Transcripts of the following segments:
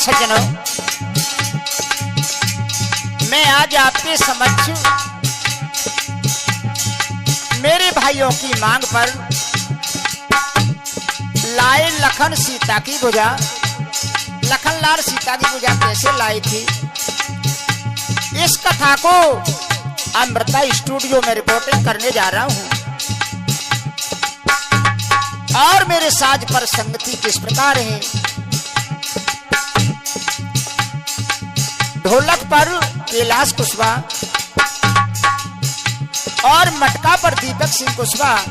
सज्जनों, मैं आज आपके समक्ष मेरे भाइयों की मांग पर लाए लखन सीता की भुजा। लखनलाल सीता की भुजा कैसे लाई थी, इस कथा को अमृता स्टूडियो में रिपोर्टिंग करने जा रहा हूं। और मेरे साज पर संगति किस प्रकार है। ढोलक पर कैलाश कुशवाहा और मटका पर दीपक सिंह कुशवाहा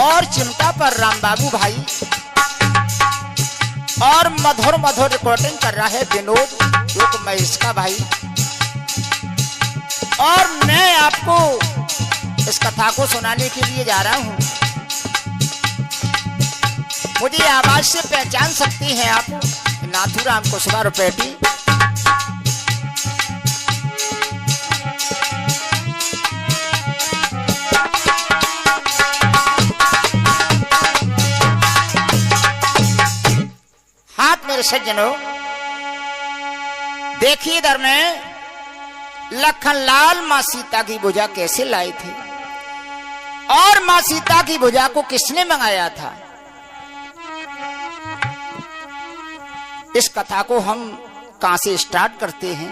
और चिमटा पर राम बाबू भाई और मधुर मधुर रिकॉर्डिंग कर रहा है विनोद जो महेश का भाई। और मैं आपको इस कथा को सुनाने के लिए जा रहा हूं। मुझे आवाज से पहचान सकती हैं आप, नाथूराम कुशवाहा रुपेटी। हाथ मेरे सज्जनों, देखिए इधर में लखनलाल मां सीता की भुजा कैसे लाई थी और मां सीता की भुजा को किसने मंगाया था। इस कथा को हम कहां से स्टार्ट करते हैं,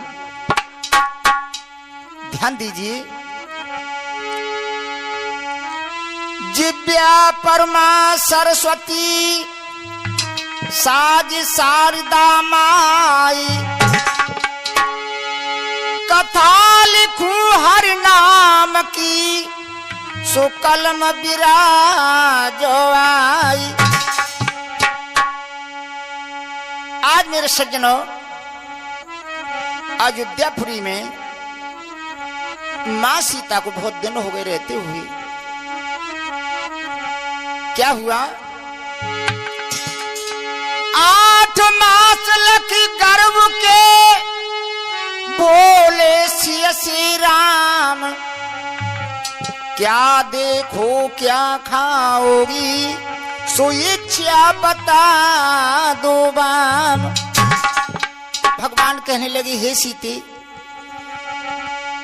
ध्यान दीजिए। जिव्या परमा सरस्वती साज शारदा माई, कथा लिखूं हर नाम की सो कलम बिराजो आई। आज मेरे सज्जनों, अयोध्यापुरी में मां सीता को बहुत दिन हो गए रहते हुए। क्या हुआ, 8 मास लखी गर्भ के बोले सिया श्री राम, क्या देखो क्या खाओगी सो इच्छा बता दो बाम। भगवान कहने लगे, हे सीते,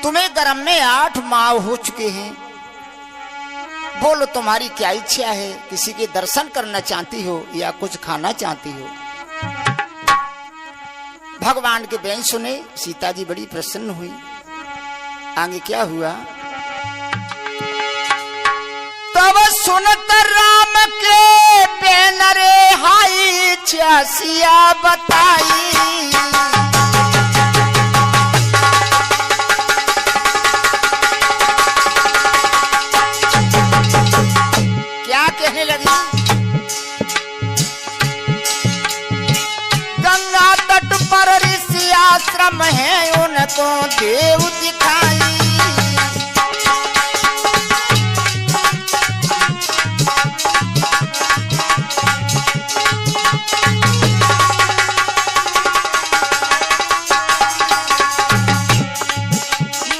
तुम्हें गर्भ में 8 माह हो चुके हैं, बोलो तुम्हारी क्या इच्छा है। किसी के दर्शन करना चाहती हो या कुछ खाना चाहती हो। भगवान के बयान सुने सीता जी बड़ी प्रसन्न हुई। आगे क्या हुआ, तब सुनत राम के बैनरे हाई छियासिया बताई। क्या कहने लगी, गंगा तट पर ऋषि आश्रम है उनको देव दिखाई।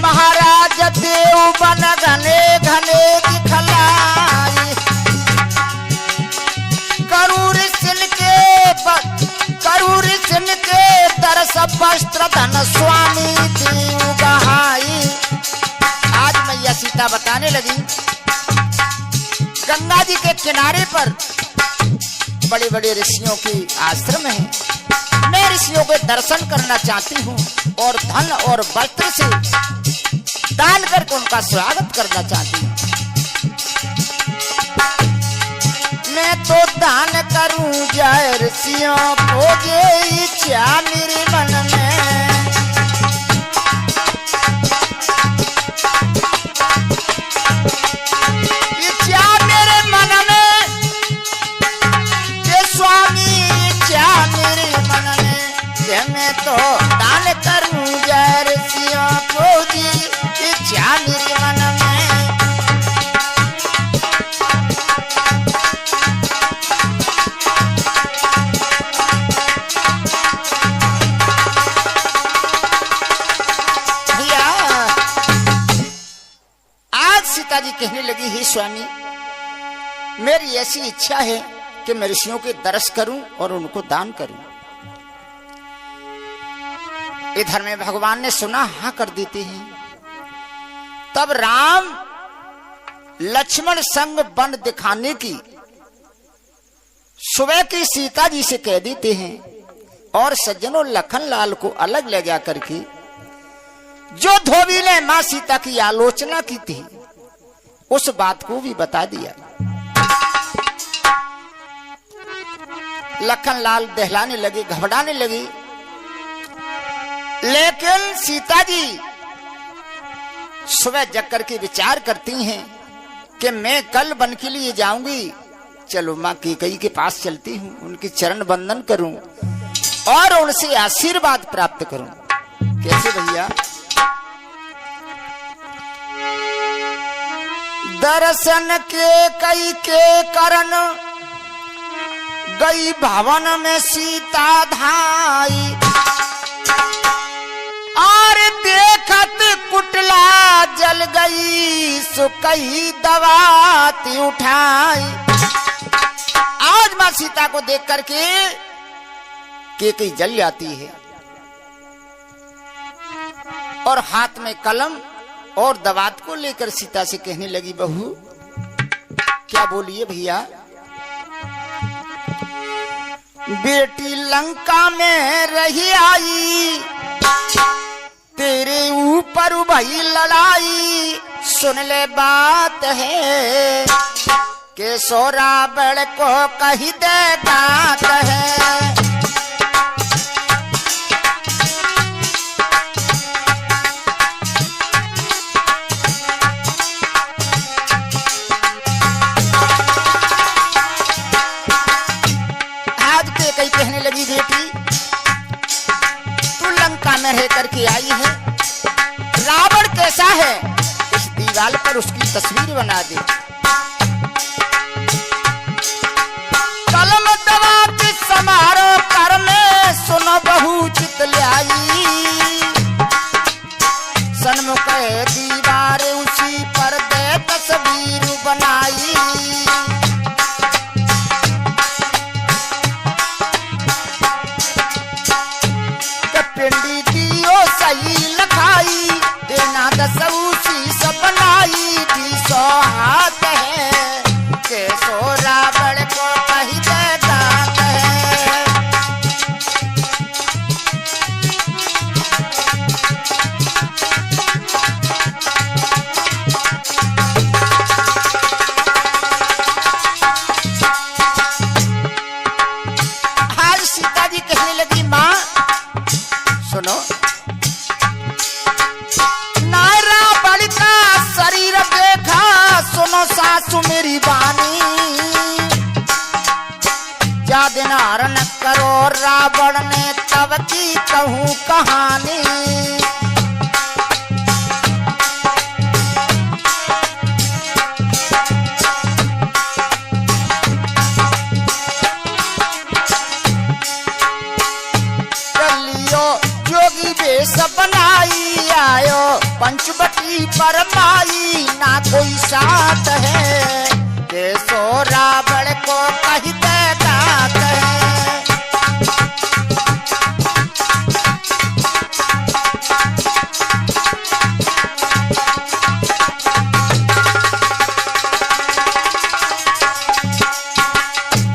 महाराज देव बन घने घने दिखलाई, करूर सिल के तरस वस्त्र धन स्वामी देव बहाई। आज मैया सीता बताने लगी, गंगा जी के किनारे पर बड़े बड़े ऋषियों की आश्रम है। मैं ऋषियों के दर्शन करना चाहती हूँ और धन और वस्त्र से दान करके उनका स्वागत करना चाहती हूँ। मैं तो दान करूं जय ऋषियों को ये इच्छा मेरे मन में। इच्छा मेरे मन में, ये स्वामी इच्छा मेरे मन में। मैं तो दान करूं जय ऋषियों को ये इच्छा मेरे मन में। जी कहने लगी, हे स्वामी, मेरी ऐसी इच्छा है कि मैं ऋषियों के दर्श करूं और उनको दान करूं। इधर में भगवान ने सुना, हाँ कर देते हैं। तब राम लक्ष्मण संग वन दिखाने की सुबह की सीता जी से कह देते हैं और सज्जनों लखन लाल को अलग ले जा करके जो धोबी ने मां सीता की आलोचना की थी उस बात को भी बता दिया। लखन लाल दहलाने लगे, घबराने लगे, लेकिन सीता जी सुबह जग करके विचार करती हैं कि मैं कल वन के लिए जाऊंगी, चलो मां कैकेयी के पास चलती हूं, उनके चरण वंदन करूं और उनसे आशीर्वाद प्राप्त करूं। कैसे भैया? दर्शन के कई के करण गई भवन में सीता धाई, और देखत कुटला जल गई सुकई दवाती उठाई। आज मां सीता को देख करके कैकेयी जल जाती है और हाथ में कलम और दवात को लेकर सीता से कहने लगी, बहू क्या बोलिए भैया? बेटी लंका में रही आई, तेरे ऊपर भई लड़ाई, सुन ले बात है के सोरा बड़ को कही दे बात है। कहने लगी, बेटी तू लंका में रह करके आई है, रावण कैसा है इस दीवार पर उसकी तस्वीर बना दे। कलम दवात समारोह कर में सुनो बहु चित लाई, सन्मुख दीवार उसी पर दे तस्वीर बनाई। पिंडी दियो सही लखाई, देना दसऊसी सब बनाई, दी सो हाथ है के सो रावण को कही दे दात है। आज सीता जी कहने लगी, मां सुनो, नायरा बलिका शरीर देखा, सुनो सासु मेरी बानी, जा दिन हरण करो रावण ने तब की कहूं कहानी। जोगी बेस बनाई आयो पंचवटी पर माई, ना कोई साथ है के सो रावण को कही दे दात है।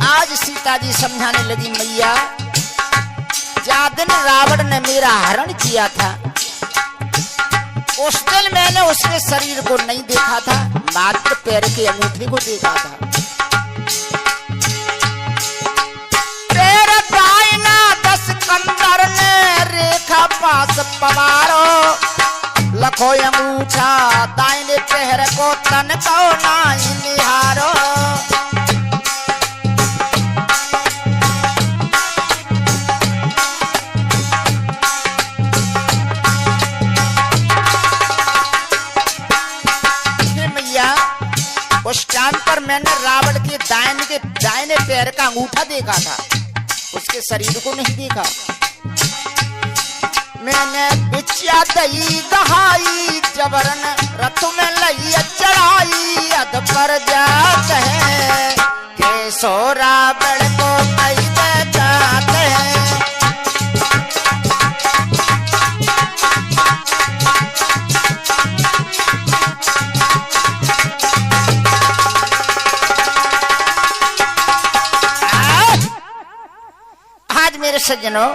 आज सीता जी समझाने लगी, मैया जा दिन रावण ने मेरा हरण किया था उस दिन मैंने उसके शरीर को नहीं देखा था, मात्र पैर के अंगूठे को देखा था। पैर दाहिना 10 कंदर ने रेखा पास पवारो, लखो अंगूठा दाहिने पैर को तन को नाई निहारो। उस टाइम पर मैंने रावण के दाहिने पैर का अंगूठा देखा था, उसके शरीर को नहीं देखा। मैंने बिछिया दही दहाई, जबरन रथ में लई चढ़ाई, अध पर जात है के सो रावण को कही दे जात है। सज्जनों,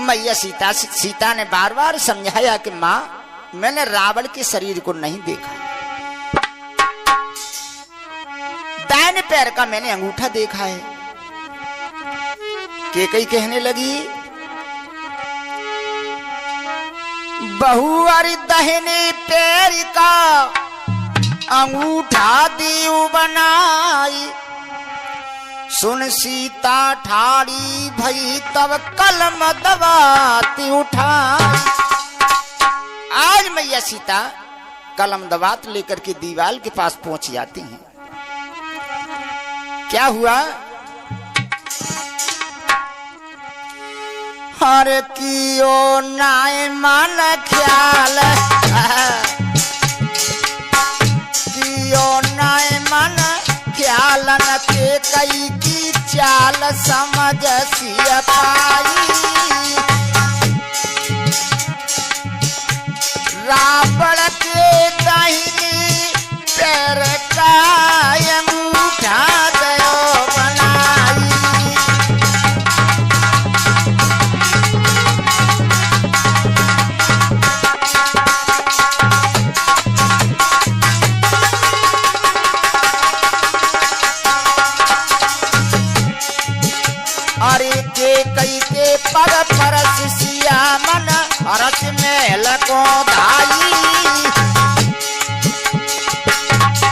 मैया सीता ने बार बार समझाया कि माँ, मैंने रावण के शरीर को नहीं देखा, दाहिने पैर का मैंने अंगूठा देखा है। कैकेयी कहने लगी, बहू अरे दाहिने पैर का अंगूठा दीव बनाई, सुन सीता ठाड़ी भई तब कलम दबाती उठाई। आज मैया सीता कलम दबात लेकर के दीवाल के पास पहुंच जाती हैं। क्या हुआ? हर कियो नाय मन ख्याल, कियो नाय मन ख्यालन के कई की चाल समझ सिय पाई, रावण के दाहिनी पैर का अंगूठा दयो बनाई। अरे कैकेयी के पर परस सिया मन हरस में लको धाई,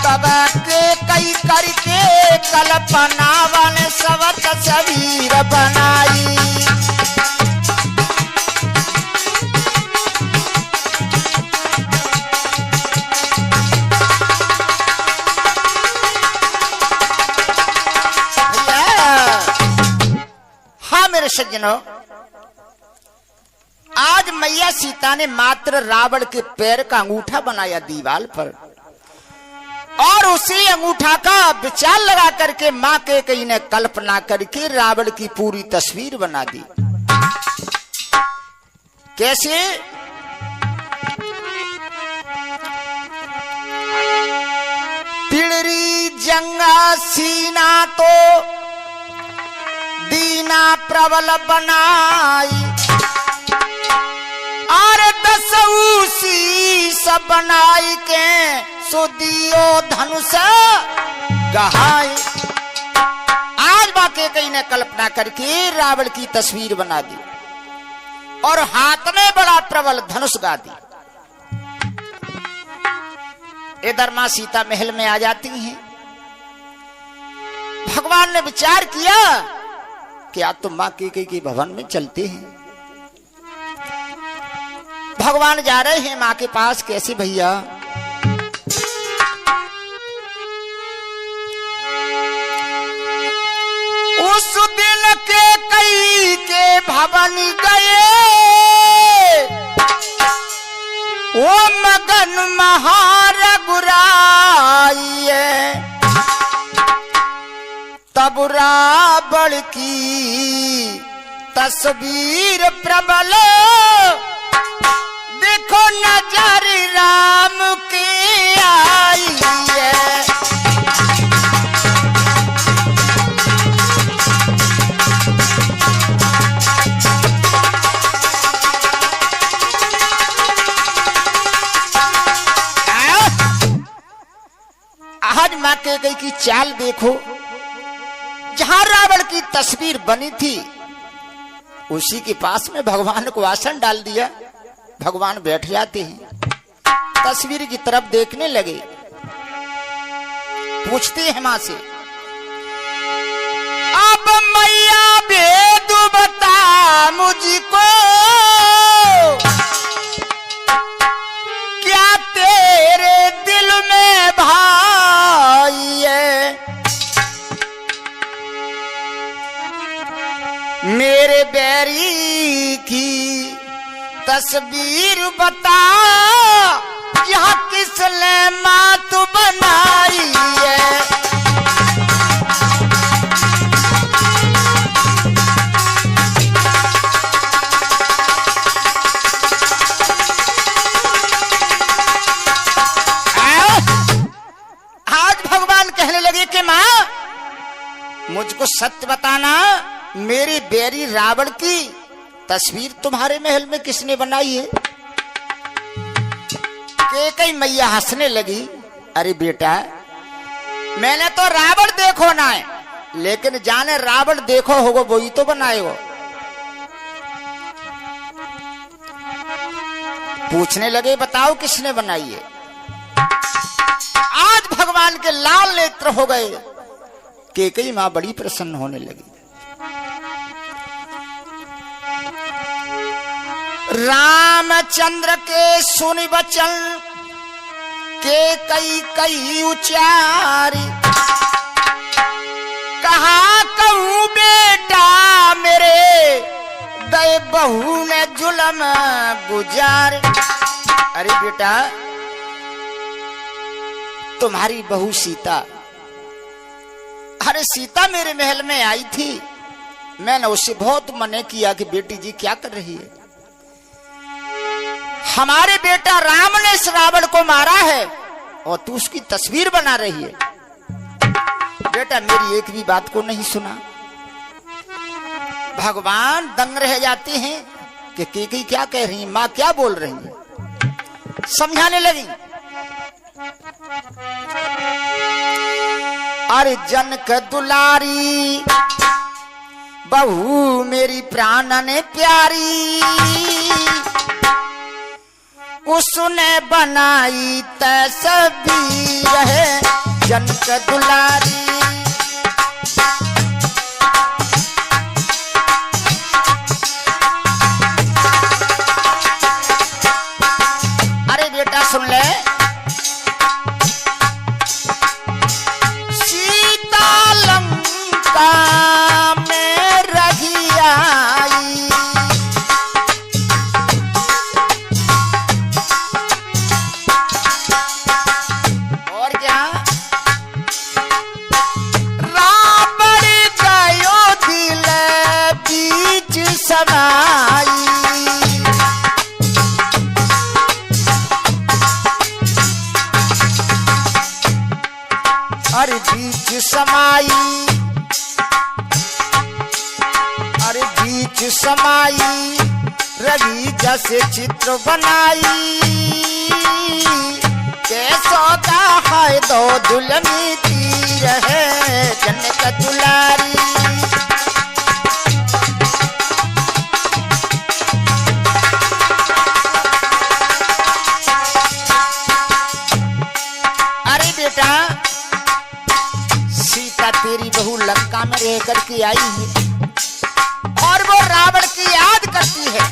तब कैकेयी करके कल्पना वन सवत शरीर बनाई। मेरे सज्जनों, आज मैया सीता ने मात्र रावण के पैर का अंगूठा बनाया दीवाल पर, और उसी अंगूठा का विचार लगा करके मां कैकेयी ने कल्पना करके रावण की पूरी तस्वीर बना दी। कैसे? पिड़री जंगा सीना तो दीना प्रबल बनाई, और दसऊ शीस बनाई के सुदियो धनुष गहाई। आज मां कैकेयी ने कल्पना करके रावण की तस्वीर बना दी और हाथ में बड़ा प्रबल धनुष गा दी। इधर मां सीता महल में आ जाती हैं। भगवान ने विचार किया कि आज तो मां कैकेयी के भवन में चलते हैं। भगवान जा रहे हैं मां के पास। कैसे भैया? उस दिन कैकेयी के भवन गए, वो मगन महारघुराई, तब रावण की तस्वीर प्रबल देखो नजर राम की आई है। आज मां कैकेयी की चाल देखो। जहां रावण की तस्वीर बनी थी उसी के पास में भगवान को आसन डाल दिया। भगवान बैठ जाते हैं, तस्वीर की तरफ देखने लगे। पूछते हैं मां से, अब मैया भेद बता मुझको, क्या तेरे दिल में भाई है? मेरे बैरी की तस्वीर बता, यह किसने मां तू बनाई है? आज भगवान कहने लगे कि मां, मुझको सत्य बताना, मेरी बैरी रावण की तस्वीर तुम्हारे महल में किसने बनाई है? कैकेयी मैया हंसने लगी, अरे बेटा, मैंने तो रावण देखो ना है, लेकिन जाने रावण देखो होगा वही तो बनाए हो। पूछने लगे, बताओ किसने बनाई है? आज भगवान के लाल नेत्र हो गए। कैकेयी मां बड़ी प्रसन्न होने लगी। रामचंद्र के सुनि वचन कैकेयी उचारी, कहा कहूं बेटा मेरे दे बहू ने जुलम गुजार। अरे बेटा, तुम्हारी बहू सीता, अरे सीता मेरे महल में आई थी, मैंने उससे बहुत मना किया कि बेटी जी क्या कर रही है? हमारे बेटा राम ने इस रावण को मारा है और तू उसकी तस्वीर बना रही है। बेटा मेरी एक भी बात को नहीं सुना। भगवान दंग रह जाते हैं कि कैकेयी क्या कह रही है, मां क्या बोल रही है। समझाने लगी, अरे जनक दुलारी बहू मेरी प्राणन प्यारी, उसने बनाई तस्वीर है जनक दुलारी। अरे बेटा सुन ले, सीता लंका में रही आई, और क्या रावण गयो दिल बीच समाई। अरे बीच समाई, अरे बीच समाई, रवि जैसे चित्र बनाई, कैसो का है दो दुलमी तीर है जनक दुलारी। अरे बेटा, सीता तेरी बहू लंका में रह करके आई है और वो रावण की याद करती है।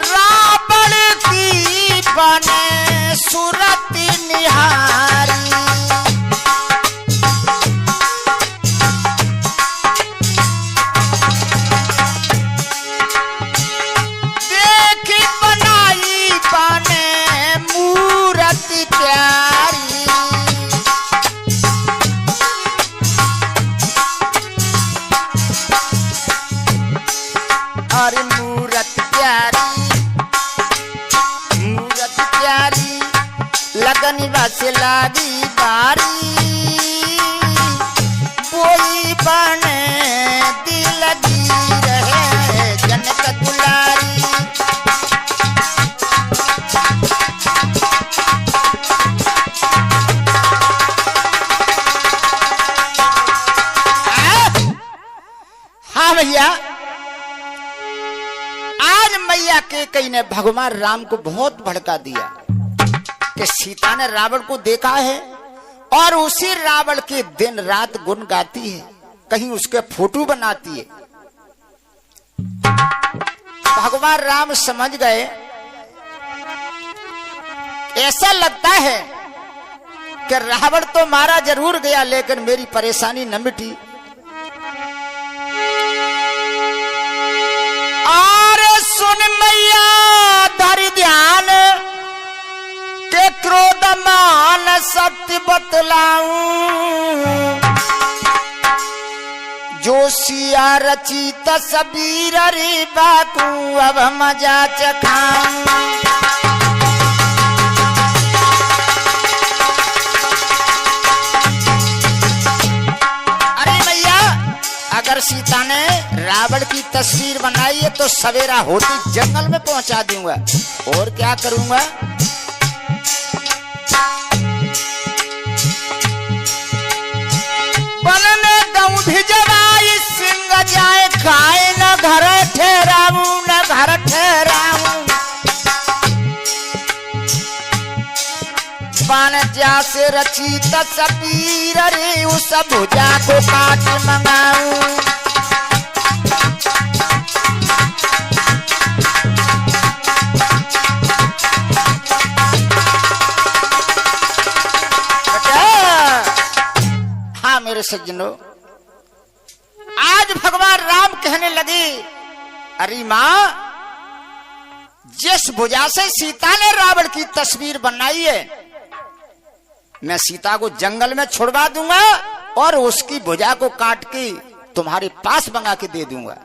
रावण की बने सूरत निहारी, देखी बनाई बने मूरत प्यारी। अरे मूरत प्यारी, मूरत प्यारी, लगन बस लागी बारी, कोई बने दिल लगी रहे जनक दुलारी। हाँ भैया, आज मैया कैकेयी ने भगवान राम को बहुत भड़का दिया कि सीता ने रावण को देखा है और उसी रावण के दिन रात गुण गाती है, कहीं उसके फोटो बनाती है। भगवान राम समझ गए, ऐसा लगता है कि रावण तो मारा जरूर गया लेकिन मेरी परेशानी न मिटी। सुन मैया धर ध्यान के क्रोध मान सत्य बतलाऊं, जो सिया रची तस्वीर रे बाकू अब मजा चखाऊं। अरे सीता ने रावण की तस्वीर बनाई है तो सवेरा होती जंगल में पहुंचा दूंगा। और क्या करूंगा? वन में गऊ भिजवाई, सिंह जाए खाए, न घर ठहराऊं, न घर ठहराऊं। बाण जैसे रची तस्वीर रे, उस भुजा को काट मंगाऊं। हाँ मेरे सज्जनों, आज भगवान राम कहने लगे, अरे मां, जिस भुजा से सीता ने रावण की तस्वीर बनाई है, मैं सीता को जंगल में छुड़वा दूंगा और उसकी भुजा को काट के तुम्हारे पास मंगा के दे दूंगा।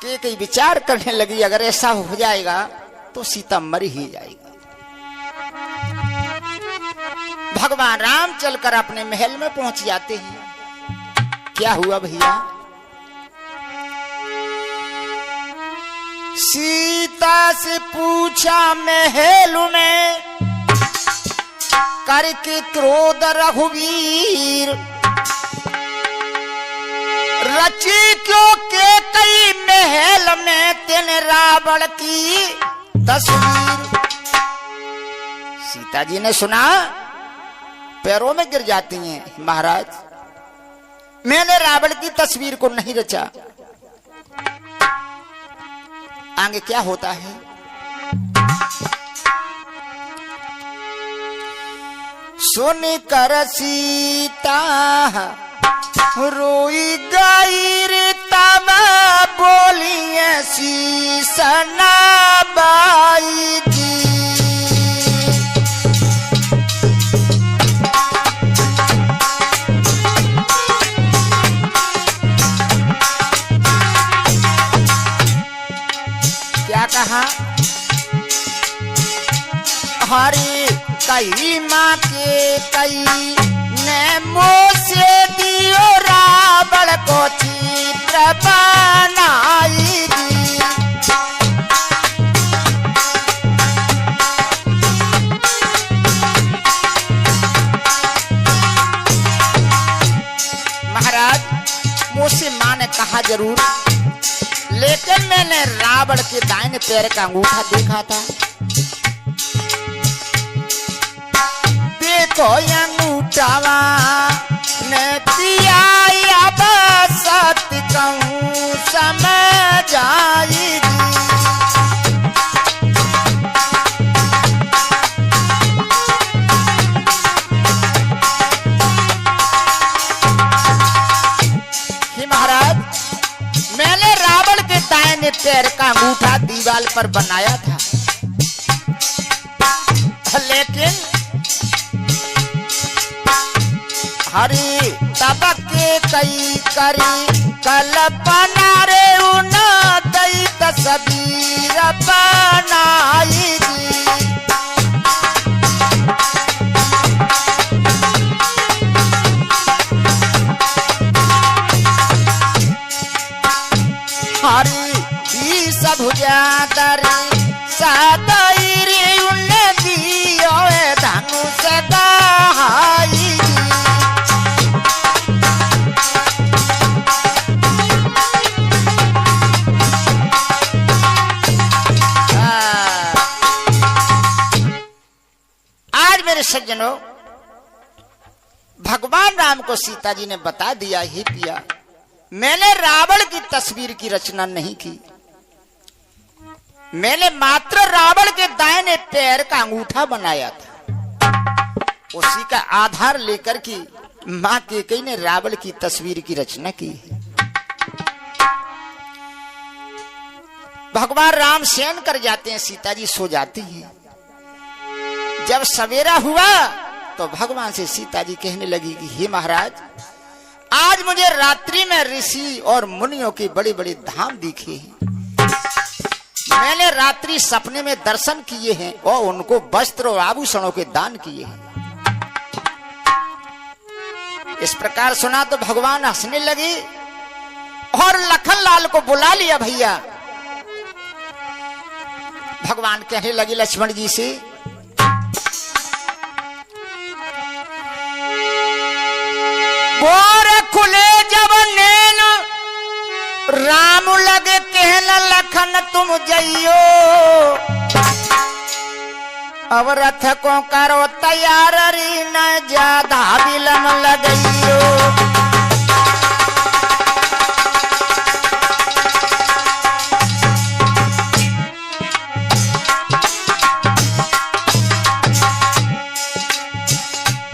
के कई विचार करने लगी, अगर ऐसा हो जाएगा तो सीता मर ही जाएगी। भगवान राम चलकर अपने महल में पहुंच जाते हैं। क्या हुआ भैया? सीता से पूछा महल में, करके क्रोध रघुवीर, रची क्यों के कई महल में तेने रावण की तस्वीर। सीता जी ने सुना, पैरों में गिर जाती हैं, महाराज मैंने रावण की तस्वीर को नहीं रचा। आगे क्या होता है? सुन कर सीता रोई गई रे, तब बोली सीसना बाई जी। क्या कहा? हरी कई माँ के कई ने मुँह से दियो, रावण को चित्र बनाई दी। महाराज, मुझसे माँ ने कहा जरूर, लेकिन मैंने रावण के दाहिने पैर का अंगूठा देखा था। देखो अंगूठावा ने दिया, अब सत्य कहूँ समझ आएगी। हे महाराज, मैंने रावण के दाहिने पैर का अंगूठा दीवार पर बनाया था, लेकिन हरी तबक के कई करी कल्पना रे, उन दई तस्वीर बनाई दी। हरी ही सब जादरी सदाई रे, उन दियो धनुष दहाई। मेरे सज्जनों, भगवान राम को सीता जी ने बता दिया, ही पिया, मैंने रावण की तस्वीर की रचना नहीं की, मैंने मात्र रावण के दाहिने पैर का अंगूठा बनाया था। उसी का आधार लेकर के मां कैकेयी ने रावण की तस्वीर की रचना की है। भगवान राम शयन कर जाते हैं, सीता जी सो जाती हैं। जब सवेरा हुआ तो भगवान से सीता जी कहने लगी कि हे महाराज, आज मुझे रात्रि में ऋषि और मुनियों के बड़े बड़े धाम दिखे हैं। मैंने रात्रि सपने में दर्शन किए हैं और उनको वस्त्र और आभूषणों के दान किए हैं। इस प्रकार सुना तो भगवान हंसने लगे और लखनलाल को बुला लिया। भैया भगवान कहने लगे लक्ष्मण जी से, बोर खुले जब नैन राम लगे कहना लखन तुम जइयो, अब रथ को करो तैयार री न ज्यादा विलम लगइयो।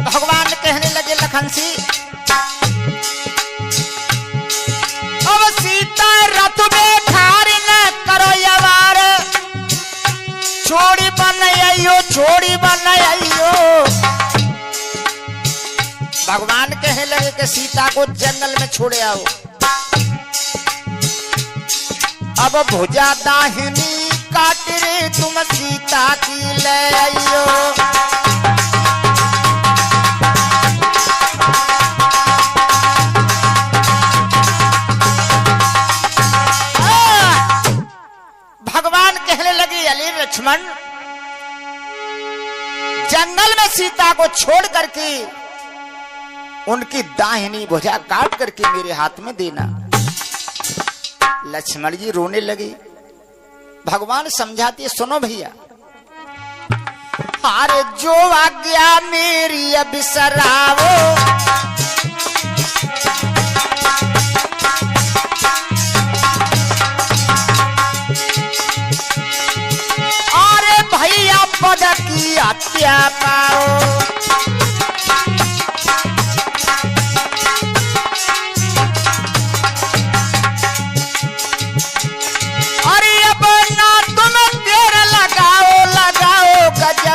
भगवान कहने लगे लखन से, अब सीता रथ में ठार न करो यवार, छोड़ी बनाइयो छोड़ी बनाइयो। भगवान कहने लगे कि सीता को जंगल में छोड़े आओ। अब भुजा दाहिनी काट रे तुम सीता की ले आइयो। भगवान कहने लगे अली लक्ष्मण, जंगल में सीता को छोड़ करके उनकी दाहिनी भुजा काट करके मेरे हाथ में देना। लक्ष्मण जी रोने लगे। भगवान समझाते, सुनो भैया, अरे जो आज्ञा मेरी अब सरावो, अरे भैया पद की हत्या पाओ।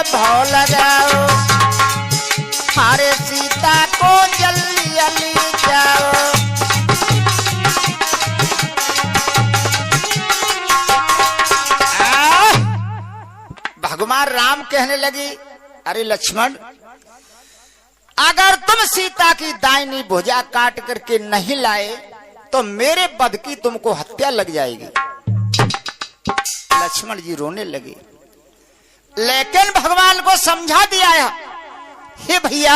भाव लगाओ, अरे सीता को जल्दी जल्दी जाओ। भगवान राम कहने लगे, अरे लक्ष्मण, अगर तुम सीता की दाहिनी भुजा काट करके नहीं लाए तो मेरे बद की तुमको हत्या लग जाएगी। लक्ष्मण जी रोने लगे, लेकिन भगवान को समझा दिया है, हे भैया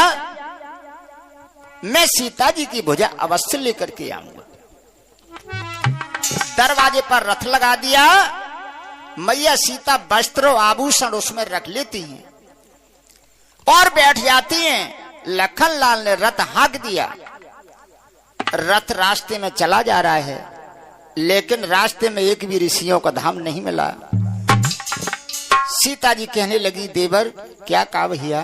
मैं सीता जी की भुजा अवश्य लेकर के आऊंगा। दरवाजे पर रथ लगा दिया। मैया सीता वस्त्र आभूषण उसमें रख लेती हैं और बैठ जाती हैं। लखनलाल ने रथ हाँक दिया। रथ रास्ते में चला जा रहा है, लेकिन रास्ते में एक भी ऋषियों का धाम नहीं मिला। सीता जी कहने लगी, देवर क्या कहा भैया?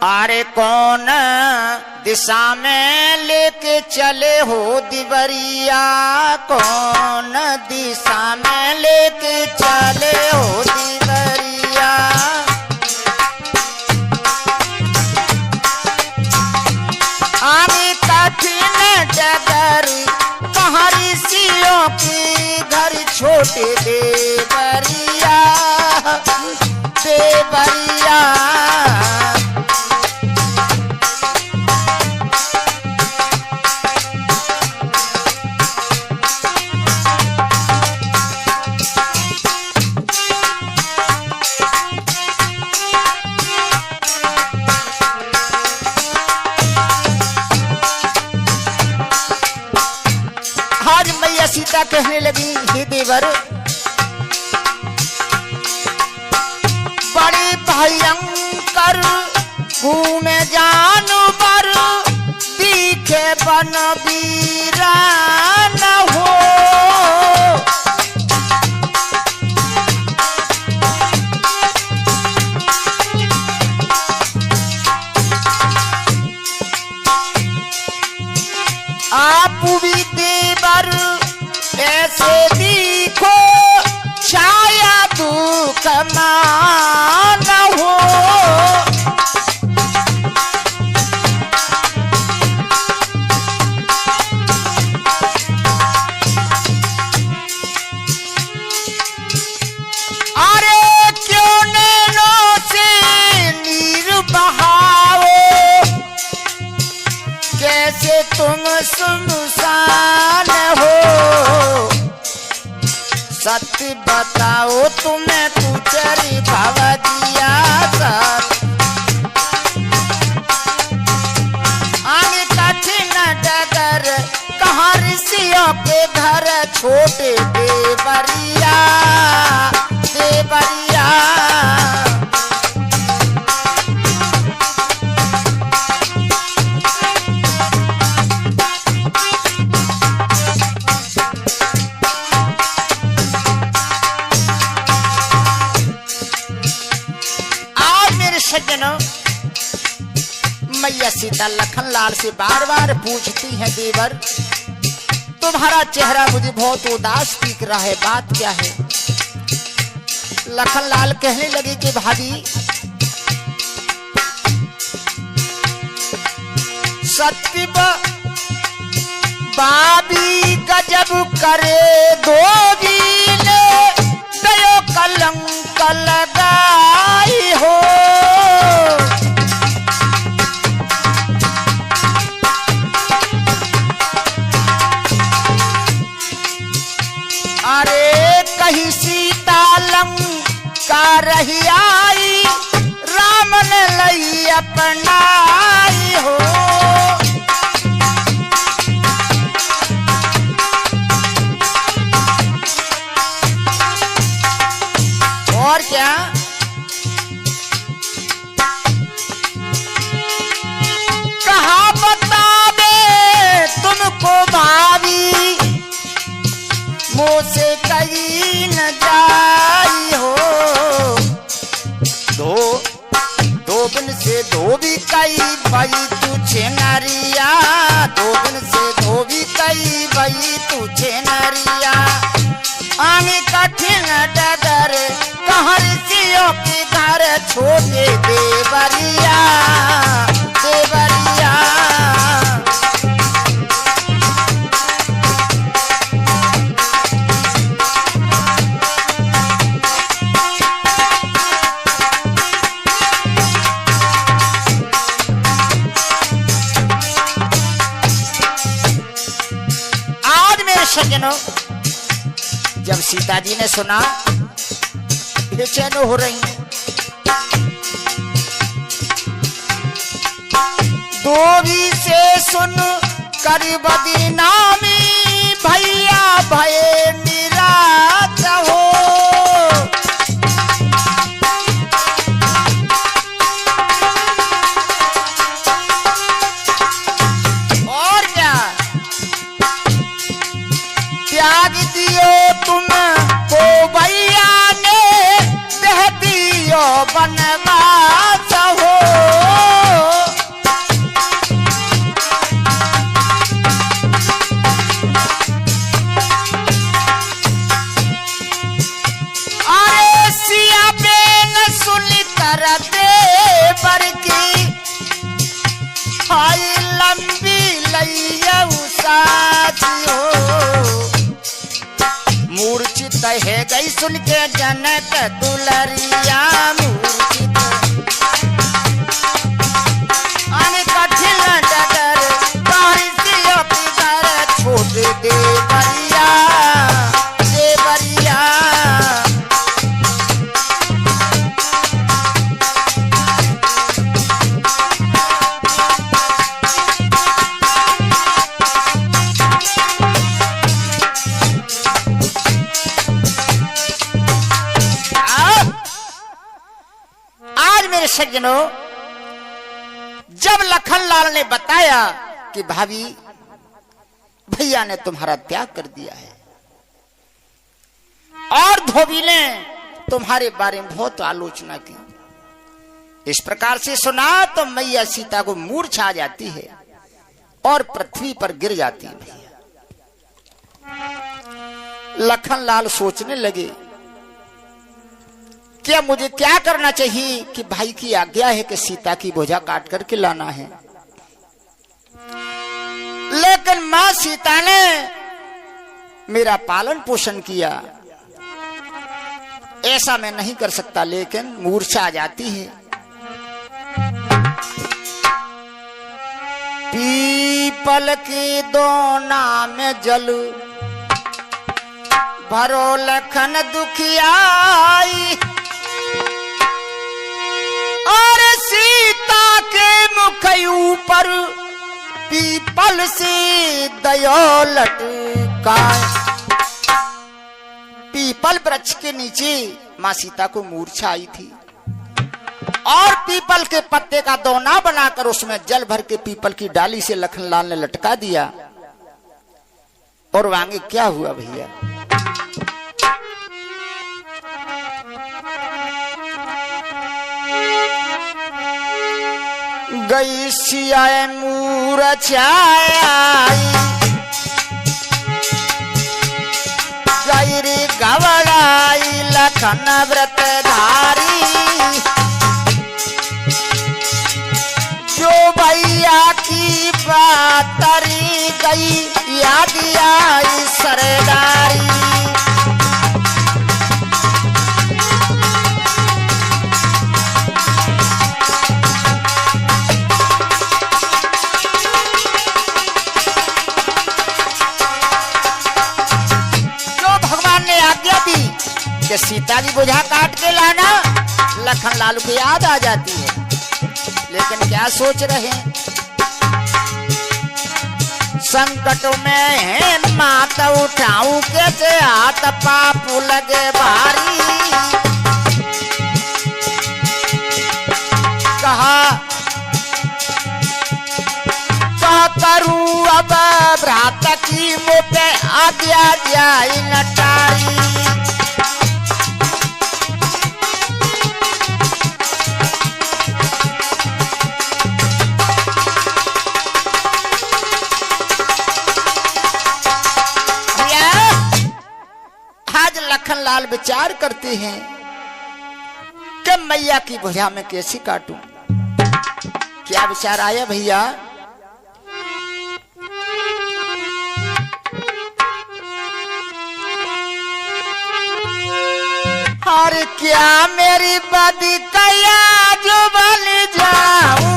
अरे कौन दिशा में लेके चले हो दिवरिया, कौन दिशा में लेके चले हो दिवरिया। आगे कठिन डगर कहाँ ऋषियों की घर छोटे देवरिया, देवरिया। सीता कहने लगी, हे देवर, बड़ी भयंकर घूमे जानवर दिखे बन वीरान हो। आप भी देवर ऐसे दिखो छाया दुख मान हो। सुनसान हो। सत्य बताओ तुम्हें कुचरी भव दिया सत। आगे कठिन डगर कहाँ ऋषियों के घर छोटे देवरिया देवरिया। सज्जनों, मैया सीता लखनलाल से बार बार पूछती है, देवर तुम्हारा चेहरा मुझे बहुत उदास दिख रहा है, बात क्या है? लखनलाल कहने लगे कि भाभी सत्य बाबी गजब करे धोबी ने दयो कलंक लगाई हो। अरे कहीं सीता लंका रही आई, राम ने लई अपनाई हो। और क्या कहा बता दे तुमको भाभी, मुँह से कहीं न जाई हो। दो दिन से धोबी कई बई तुझे नरिया, दो दिन से धोबी कई बई तुझे नरिया। आगे कठिन डगर कहाँ ऋषियों के घर छोटे देवरिया देवरिया। आज मेरे सज्जनों, जब सीता जी ने सुना बेचैन हो रही हैं, धोबी से सुन कर बदनामी भैया भये निराश हो। और क्या त्याग दियो तुम को भैया ने, दे दियो बनवास हो। अरे सिया बेन सुनी करते पर की, हाय लंबी लैया साथी हो। मूर्छित है गई सुन के जनक दुलरिया, मूर्छित आने कठिन डगर बारिशियों की घर छोड़ देवरिया देवरिया। सज्जनों, जब लखनलाल ने बताया कि भाभी भैया ने तुम्हारा त्याग कर दिया है और धोबी ने तुम्हारे बारे में बहुत आलोचना की, इस प्रकार से सुना तो मैया सीता को मूर्छा आ जाती है और पृथ्वी पर गिर जाती है। भैया लखनलाल सोचने लगे क्या मुझे क्या करना चाहिए कि भाई की आज्ञा है कि सीता की बोझा काट करके लाना है, लेकिन मां सीता ने मेरा पालन पोषण किया, ऐसा मैं नहीं कर सकता। लेकिन मूर्छा आ जाती है। पी पीपल की दोना में जल भरो लखन दुखियाई और सीता के मुख ऊपर पीपल से दयोलट का। पीपल वृक्ष के नीचे मां सीता को मूर्छा आई थी और पीपल के पत्ते का दोना बनाकर उसमें जल भर के पीपल की डाली से लखनलाल ने लटका दिया। और वांगे क्या हुआ भैया, गई सियाए मूर्छाई गई रे गवड़ाई लखन व्रत धारी। जो भैया की बात तरी गई याद आई सरदारी। कि सीता की बुझा काट के लाना, लखन लाल को याद आ जाती है। लेकिन क्या सोच रहे हैं, संकट में है माता उठाऊं कैसे हाथ पापू लगे भारी। कहा क्या करूं अब भ्रात की मुँह पे आज्ञा जाई नटाई। लखनलाल विचार करते हैं कि मैया की भुजा में कैसे काटूं। क्या विचार आया भैया, और क्या मेरी बदी कया जो बल जाऊं।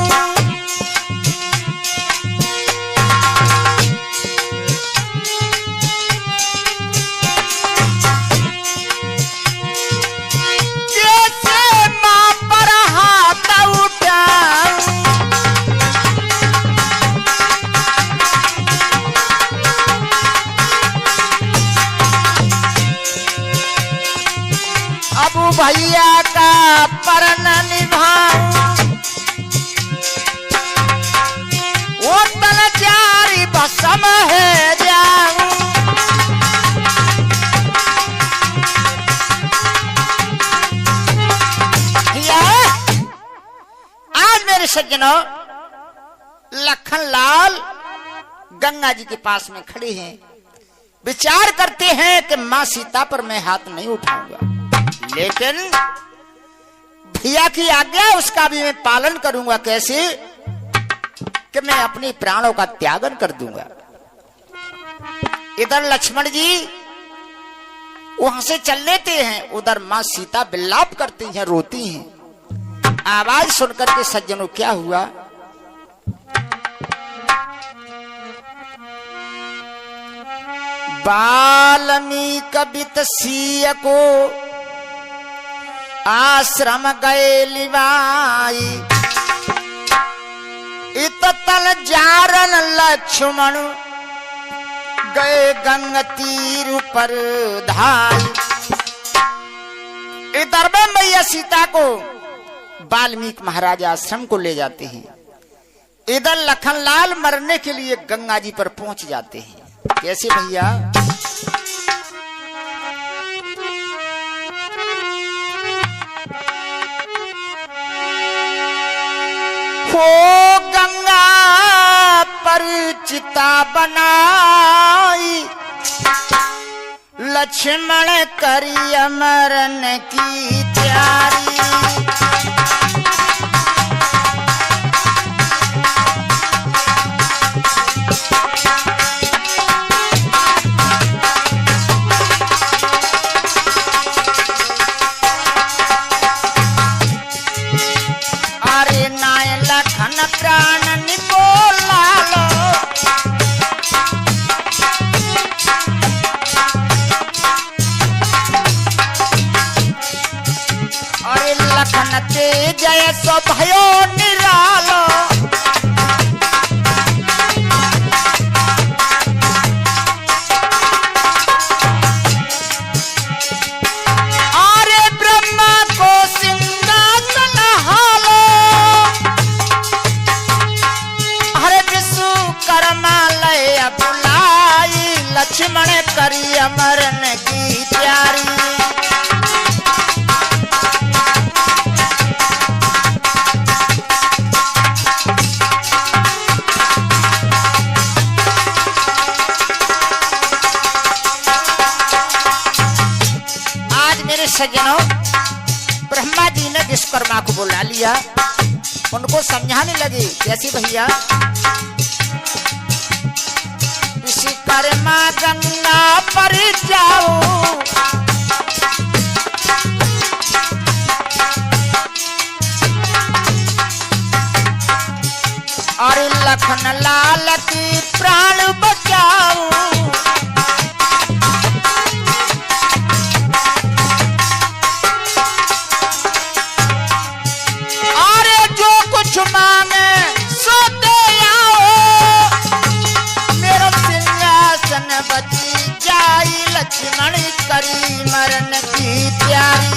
भैया का परण निभाऊं वो तलचारी बसम है जाऊं। आज मेरे सज्जनों लखनलाल गंगा जी के पास में खड़े हैं, विचार करते हैं कि मां सीता पर मैं हाथ नहीं उठाऊंगा, लेकिन भैया की आज्ञा उसका भी मैं पालन करूंगा। कैसे कि मैं अपने प्राणों का त्यागन कर दूंगा। इधर लक्ष्मण जी वहां से चल लेते हैं, उधर मां सीता विलाप करती हैं, रोती हैं। आवाज सुनकर के सज्जनों क्या हुआ, वाल्मीकि बित सिय को आश्रम गए लिवाई। इत तल जारन लक्ष्मण गए गंग तीर पर धाई। इधर में मैया सीता को वाल्मीकि महाराज आश्रम को ले जाते हैं, इधर लखनलाल मरने के लिए गंगा जी पर पहुंच जाते हैं। कैसे भैया, हो गंगा पर चिता बनाई लक्ष्मण करिय मरण की तैयारी। प्राण निको लालो अरे लखन ते जय सो भयो निरालो लक्ष्मण करी अमरन की प्यारी आज मेरे सज्जनों ब्रह्मा जी ने विश्वकर्मा को बुला लिया, उनको समझाने लगे कैसी भैया विश्वकर्मा गंगा पर जाओ और लखन लाल की प्राण बचाओ। अरे जो कुछ मांगे सो दे आओ, मेरा सिंहासन बची जाई, लक्ष्मण करी मरण की तैयारी।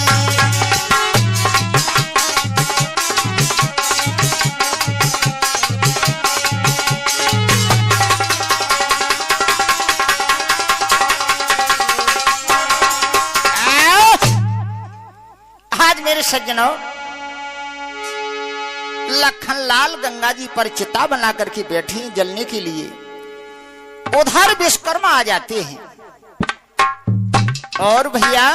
आज मेरे सज्जनों लखनलाल गंगा जी पर चिता बना करके बैठी जलने के लिए, उधर विश्वकर्मा आ जाते हैं। और भैया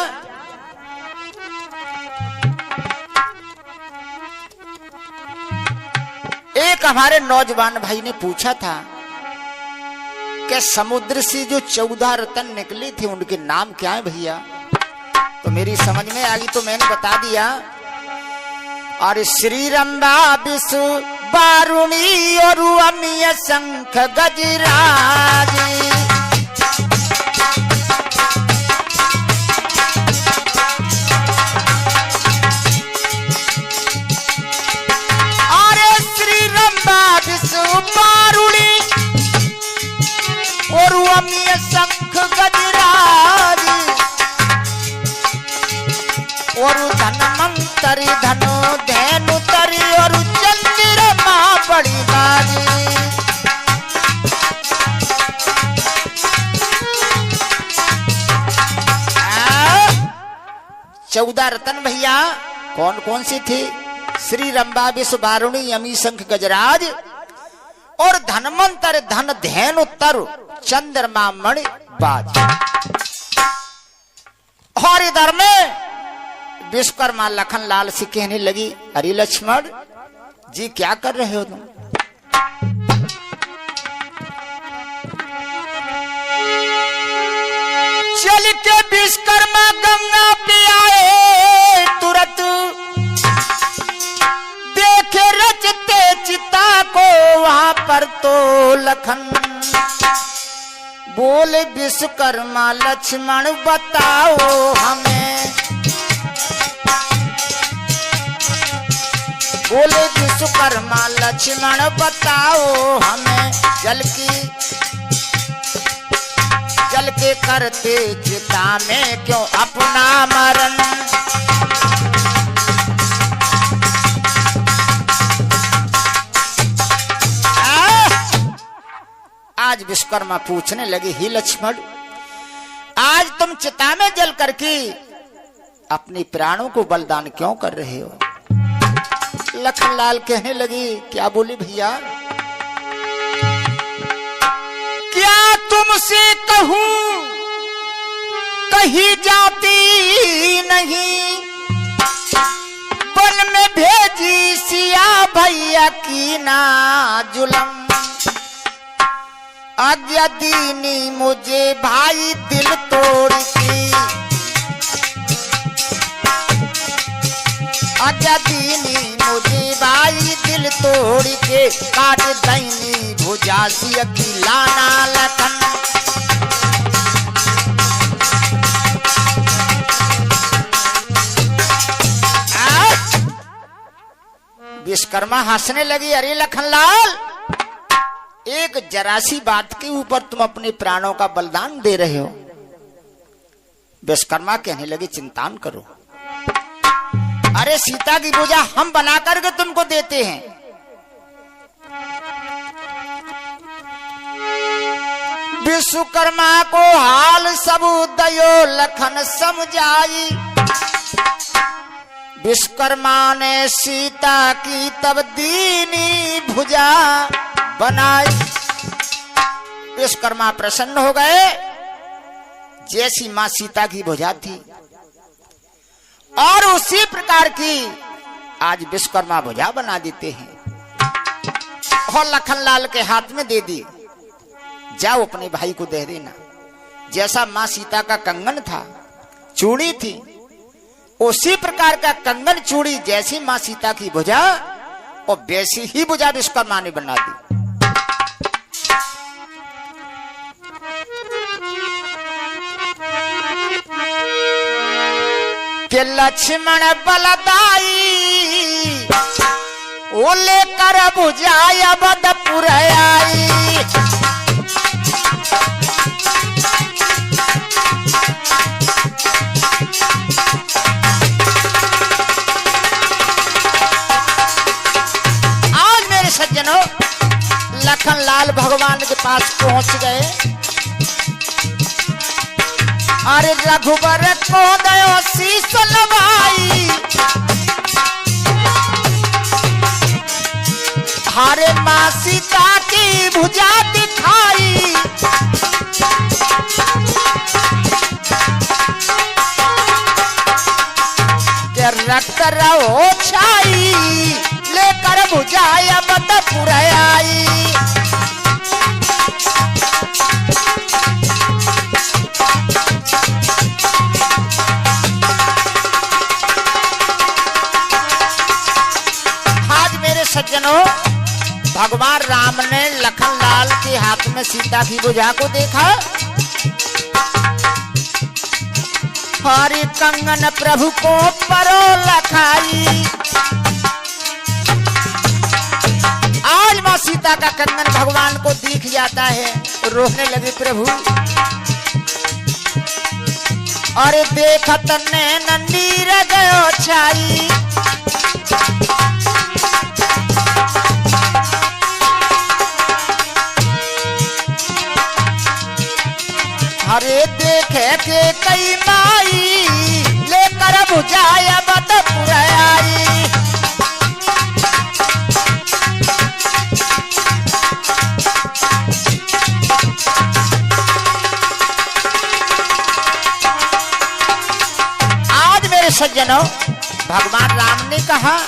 एक हमारे नौजवान भाई ने पूछा था कि समुद्र से जो 14 रत्न निकले थे उनके नाम क्या है भैया, तो मेरी समझ में आ गई तो मैंने बता दिया। और श्री रंबा विषु बारुणी और अमीय शंख गजराजी। अरे श्री रंबा विषु बारुणी और अमीय शंख गजराजी और धनवंतरी धनो धैनु तरी और चंद्रमा बड़ी बाजी। 14 रत्न भैया कौन कौन से थे? श्री रंबा विश्व बारुणी यमी शंख गजराज और धनवंतर धन धैनु तरु चंद्रमा मणि बाज। और इधर में विश्वकर्मा लखनलाल से कहने लगी, अरे लक्ष्मण जी क्या कर रहे हो तुम? चल के विश्वकर्मा गंगा पे आए, तुरंत देखे रचते चिता को वहां पर तो लखन बोले, विश्वकर्मा लक्ष्मण बताओ हमें। बोले विश्वकर्मा लक्ष्मण बताओ हमें, जल के करते चिता में क्यों अपना मरण। आज विश्वकर्मा पूछने लगे, ही लक्ष्मण आज तुम चिता में जल करके अपने प्राणों को बलिदान क्यों कर रहे हो? लखनलाल कहने लगी, क्या बोली भैया? क्या तुमसे कहूं कहीं जाती नहीं, वन में भेजी सिया भैया की ना जुलम। आज्ञा दीनी मुझे भाई दिल तोड़ की, आज्ञा दीनी मुझे भाई दिल तोड़ के काट दैनी भुजा सिया की लाना लखन। विश्वकर्मा हंसने लगी, अरे लखनलाल, एक जरा सी बात के ऊपर तुम अपने प्राणों का बलिदान दे रहे हो। विश्वकर्मा कहने लगे, चिंता न करो, अरे सीता की पूजा हम बना करके तुमको देते हैं। विश्वकर्मा को हाल सब दयो लखन समझाई। विश्वकर्मा ने सीता की तब दीनी भुजा बनाई। विश्वकर्मा प्रसन्न हो गए, जैसी मां सीता की भुजा थी और उसी प्रकार की आज विश्वकर्मा भुजा बना देते हैं और लखनलाल के हाथ में दे दी। जाओ अपने भाई को दे देना। जैसा मां सीता का कंगन था, चूड़ी थी, उसी प्रकार का कंगन चूड़ी जैसी मां सीता की भुजा और वैसी ही भुजा विश्वकर्मा ने बना दी। के लक्ष्मण बलदाई वो लेकर भुजाया बदपुर आई। सज्जनों, लखनलाल भगवान के पास पहुंच गए। अरे रघुबर को दयो शीश नवाई। हरे मां सीता की भुजा दिखाई। के रक्त रहो छाई लेकर भुजाया बदपुर आई। आज मेरे सज्जनों, भगवान राम ने लखनलाल के हाथ में सीता की भुजा को देखा। हरि कंगन प्रभु को परो लखाई। आज मां सीता का कंगन भगवान को दिख जाता है, रोने लगे प्रभु। और देखत नैन नीर गयो छाई। हरे देखे के कई माई लेकर भुजाया बदपुर आई। आज मेरे सज्जनों, भगवान राम ने कहा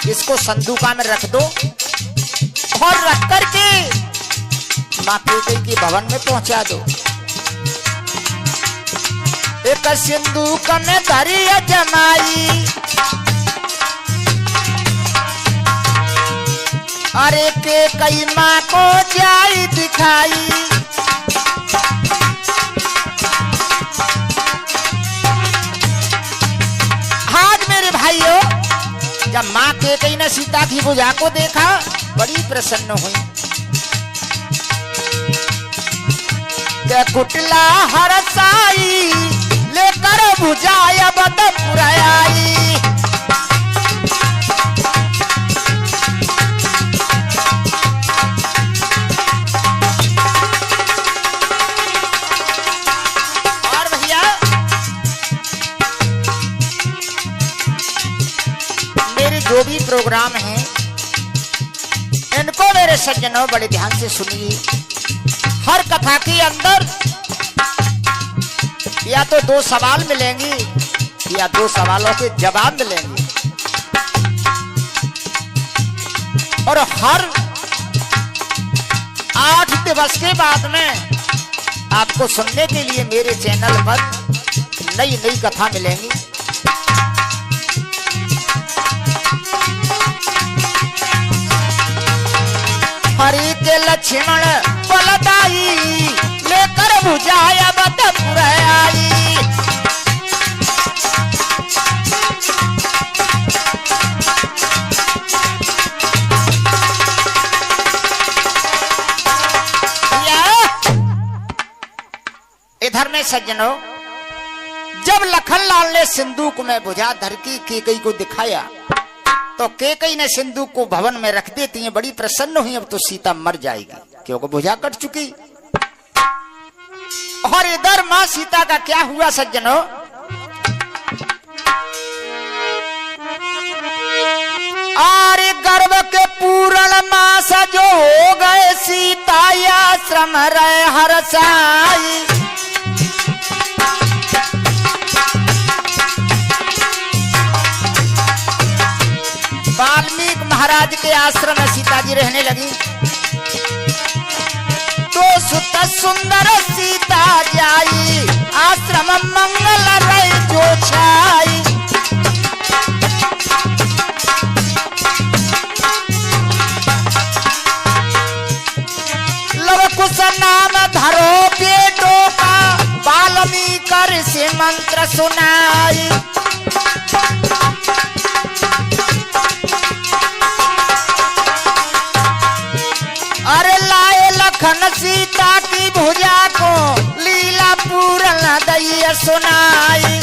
इसको संदूका में रख दो और रख करके मां कैकेयी के भवन में पहुंचा दो। एक सिंदूक में धरी जमाई। अरे कैकेयी मां को जाई दिखाई। आज मेरे भाइयों, जब मां कैकेयी ने सीता की भुजा को देखा, बड़ी प्रसन्न हुई। कुटला हरसाई लेकर भुजाया बदपुर आई। और भैया, मेरे जो भी प्रोग्राम हैं, इनको मेरे सज्जनों बड़े ध्यान से सुनिए। हर कथा के अंदर या तो 2 सवाल मिलेंगे या 2 सवालों के जवाब मिलेंगे। और हर 8 दिवस के बाद में आपको सुनने के लिए मेरे चैनल पर नई नई कथा मिलेंगी। हरि के लक्ष्मण बलदाई लेकर बुझाया बदपुर आई। इधर में सज्जनों, जब लखनलाल ने सिंदूक में बुझा धर की केकई को दिखाया तो केकई ने सिंदूक को भवन में रख देती है। बड़ी प्रसन्न हुई, अब तो सीता मर जाएगी क्योंकि बुझा कट चुकी। और इधर मां सीता का क्या हुआ सज्जनों, और गर्भ के पूर्ण मास जो हो गए सीता आश्रम रहे हरसाई। वाल्मीकि महाराज के आश्रम में सीता जी रहने लगी। तो सुत सुंदर सीता जाई आश्रम मंगल रहे जो छाई। लव कुश नाम धरो बेटों का वाल्मीकि से मंत्र सुनाई। अरे लाए लखन सीता की भुजा को लीला पूर्ण दैया सुनाई।